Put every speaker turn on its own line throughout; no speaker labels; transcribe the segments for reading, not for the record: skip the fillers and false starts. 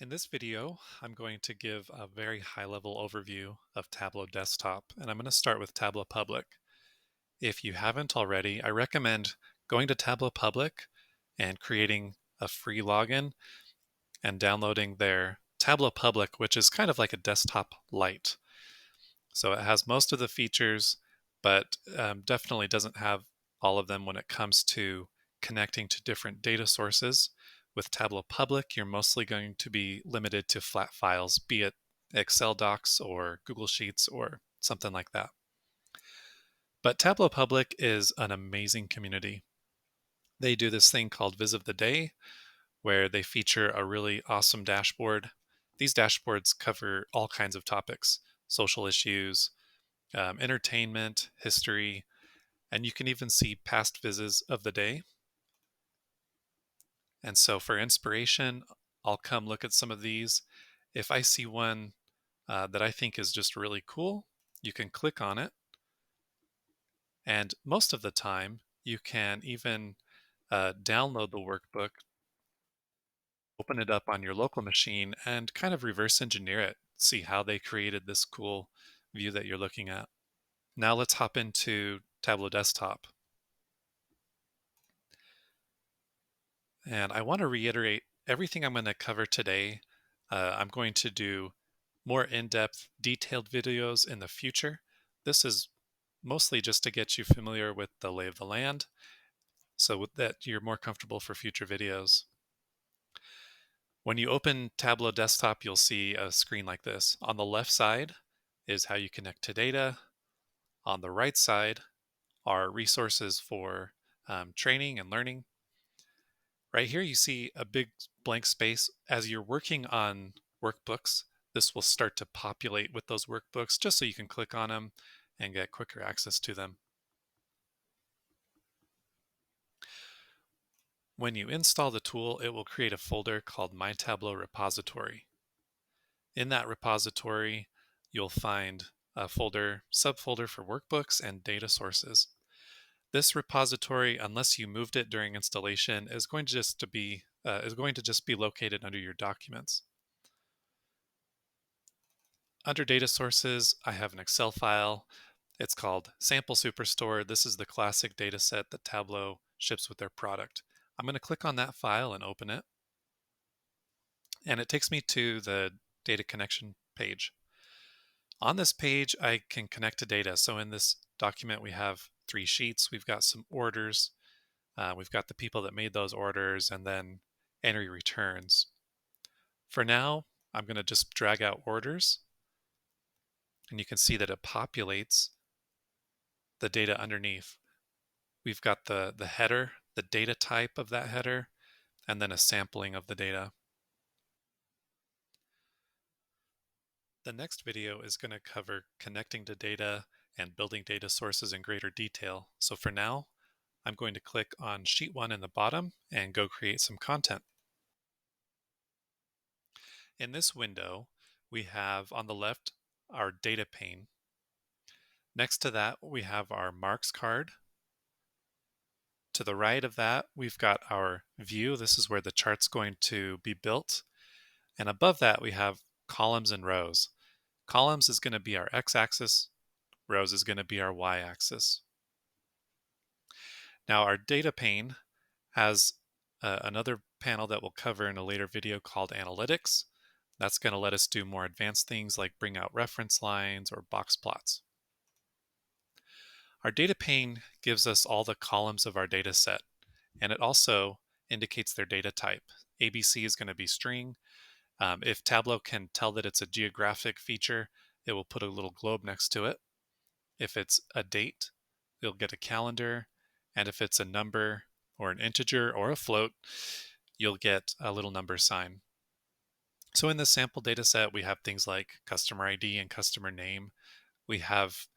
In this video, I'm going to give a very high-level overview of Tableau Desktop, and I'm going to start with Tableau Public. If you haven't already, I recommend going to Tableau Public and creating a free login and downloading their Tableau Public, which is kind of like a desktop lite. So it has most of the features, but definitely doesn't have all of them when it comes to connecting to different data sources. With Tableau Public, you're mostly going to be limited to flat files, be it Excel docs or Google Sheets or something like that. But Tableau Public is an amazing community. They do this thing called Viz of the Day, where they feature a really awesome dashboard. These dashboards cover all kinds of topics: social issues, entertainment, history, and you can even see past vizzes of the day. And so for inspiration, I'll come look at some of these. If I see one that I think is just really cool, you can click on it. And most of the time, you can even download the workbook, open it up on your local machine, and kind of reverse engineer it, see how they created this cool view that you're looking at. Now let's hop into Tableau Desktop. And I want to reiterate everything I'm going to cover today. I'm going to do more in-depth, detailed videos in the future. This is mostly just to get you familiar with the lay of the land so that you're more comfortable for future videos. When you open Tableau Desktop, you'll see a screen like this. On the left side is how you connect to data. On the right side are resources for training and learning. Right here, you see a big blank space. As you're working on workbooks, this will start to populate with those workbooks just so you can click on them and get quicker access to them. When you install the tool, it will create a folder called My Tableau Repository. In that repository, you'll find a subfolder for workbooks and data sources. This repository, unless you moved it during installation, is going to just be located under your documents. Under data sources, I have an Excel file. It's called Sample Superstore. This is the classic data set that Tableau ships with their product. I'm going to click on that file and open it. And it takes me to the data connection page. On this page, I can connect to data. So in this document, we have 3 sheets. We've got some orders. We've got the people that made those orders, and then entry returns. For now, I'm going to just drag out orders. And you can see that it populates the data underneath. We've got the header, the data type of that header, and then a sampling of the data. The next video is going to cover connecting to data and building data sources in greater detail. So for now, I'm going to click on sheet 1 in the bottom and go create some content. In this window, we have on the left our data pane. Next to that, we have our marks card. To the right of that, we've got our view. This is where the chart's going to be built. And above that, we have columns and rows. Columns is going to be our x-axis. Rows is going to be our y-axis. Now, our data pane has another panel that we'll cover in a later video called Analytics. That's going to let us do more advanced things like bring out reference lines or box plots. Our data pane gives us all the columns of our data set, and it also indicates their data type. ABC is going to be string. If Tableau can tell that it's a geographic feature, it will put a little globe next to it. If it's a date, you'll get a calendar. And if it's a number or an integer or a float, you'll get a little number sign. So in this sample data set, we have things like customer ID and customer name. We have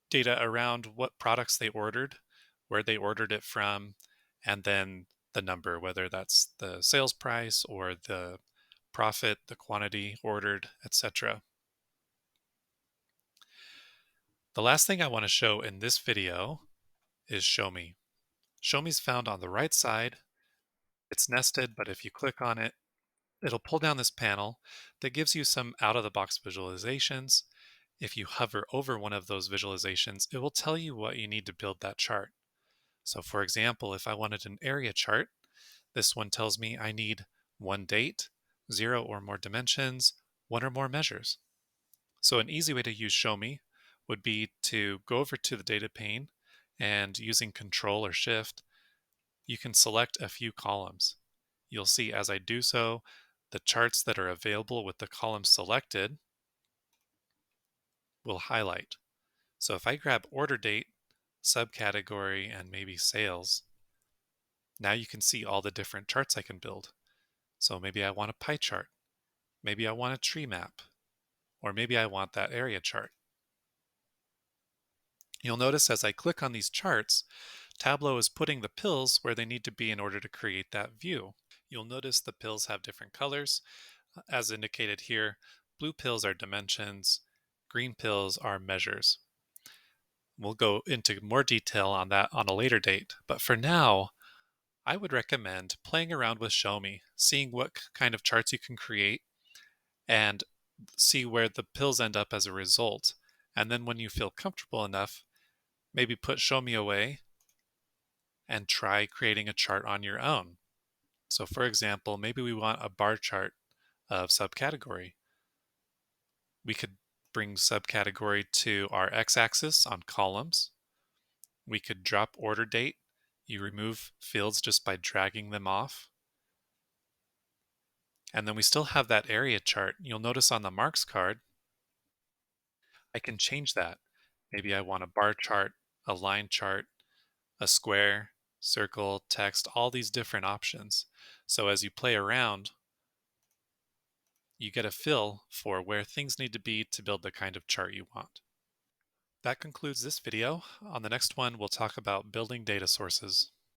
data around what products they ordered, where they ordered it from, and then the number, whether that's the sales price or the profit, the quantity ordered, etc. The last thing I want to show in this video is Show Me. Show Me is found on the right side. It's nested, but if you click on it, It'll pull down this panel that gives you some out-of-the-box visualizations. If you hover over one of those visualizations, it will tell you what you need to build that chart. So for example, if I wanted an area chart, this one tells me I need one date, 0 or more dimensions, one or more measures. So an easy way to use Show Me would be to go over to the data pane and using Control or Shift, you can select a few columns. You'll see as I do so, the charts that are available with the columns selected will highlight. So if I grab order date, subcategory, and maybe sales, now you can see all the different charts I can build. So maybe I want a pie chart, maybe I want a tree map, or maybe I want that area chart. You'll notice as I click on these charts, Tableau is putting the pills where they need to be in order to create that view. You'll notice the pills have different colors. As indicated here, blue pills are dimensions, green pills are measures. We'll go into more detail on that on a later date, but for now, I would recommend playing around with Show Me, seeing what kind of charts you can create and see where the pills end up as a result. And then when you feel comfortable enough, maybe put Show Me away and try creating a chart on your own. So for example, maybe we want a bar chart of subcategory. We could bring subcategory to our x-axis on columns. We could drop order date. You remove fields just by dragging them off. And then we still have that area chart. You'll notice on the marks card, I can change that. Maybe I want a bar chart, a line chart, a square, circle, text, all these different options. So as you play around, you get a feel for where things need to be to build the kind of chart you want. That concludes this video. On the next one, we'll talk about building data sources.